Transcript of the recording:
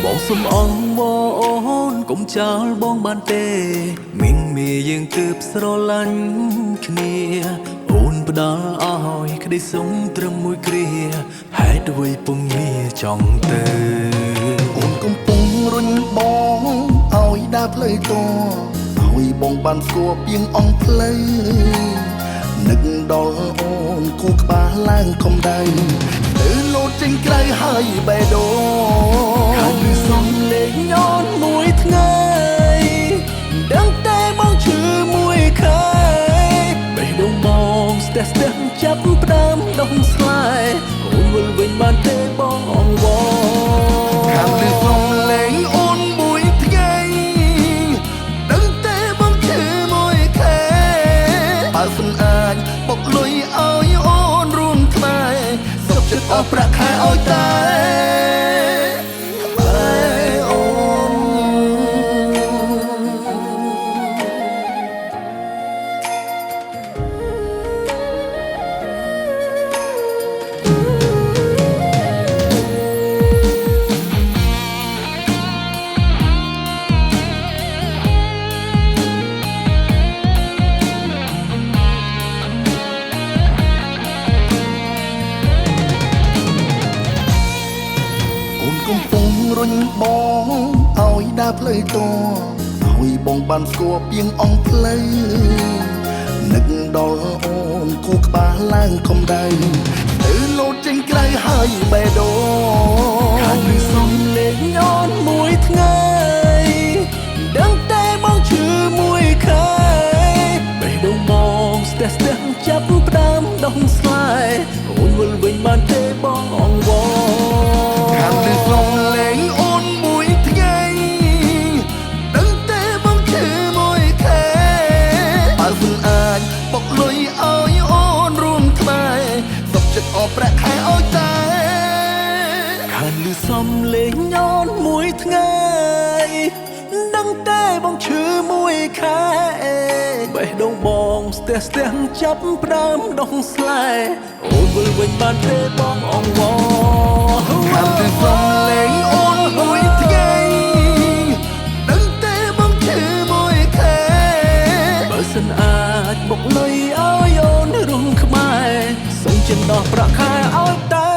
បងសុំអងអូនកុំចោលបងបានទេមីងមីយើងទើបស្រឡាញ់គ្នាអូនផ្ដល់ឲ្យក្តីសុំត្រឹមមួយគ្រាហេតុអ្វីពុំងារចង់ទៅអូនកំពុងរុញបងឲ្យដើរផ្លូវតឲ្យបងបានស្គាល់ពីងអង្គផ្លូវនឹកដល់អូនគូក្បាលឡើងខំដៅទៅលោតចេញក្រៅហើយបេះដូងខាងពីសំលេងញ៉នមួយថ្ងៃដឹងតែបងឈឺមួយខែបេះដូងបងស្ទះចាប់ផ្ដើមដុំស្លែអូនវិលវិញបានទេបងអង្វរខាងពីសំលេងអូនមួយថ្ងៃដឹងតែបងឈឺមួយខែបើមិនអាចបុកលុយឲ្យអូនរួមថ្លៃសុខចិត្តអស់ប្រាក់ខែឲ្យតែកំពុងរុញបងឲ្យដើរផ្លូវតឲ្យបងបានស្គាល់ពីងអង្គផ្លូវនឹកដល់អូនគូក្បាលឡើងខំដៅទៅលោតចេញក្រៅហើយបេះដូងខាងពីសំលេងញ៉នមួយថ្ងៃដឹងតែបងឈឺមួយខែបេះដូងបងស្ទះចាប់ផ្ដើមដុំស្លែអូនវិលវិញបានទេបងអង្វរខាងពីសំលេងអូនមួយថ្ងៃដឹងតែបងឈឺមួយខែបើមិនអាចបុកលុយឲ្យអូនរួមថ្លៃសុខចិត្តអស់ប្រាក់ខែឲ្យតែខាងលឺសំលេងញ៉នមួយថ្ងៃដឹងតែបងឈឺមួយខែបេះដូងបងស្ទះចាប់ផ្ដើមដុំស្លែអូនវិលវិញបានទេបងអង្វរខាងពីសំលេងអូនមួយថ្ងៃដឹងតែបងឈឺមួយខែបើសិនអាចបុកលុយឲ្យអូនរួមខ្មែរសុំចិនដោះប្រាក់ខែឲ្យតែ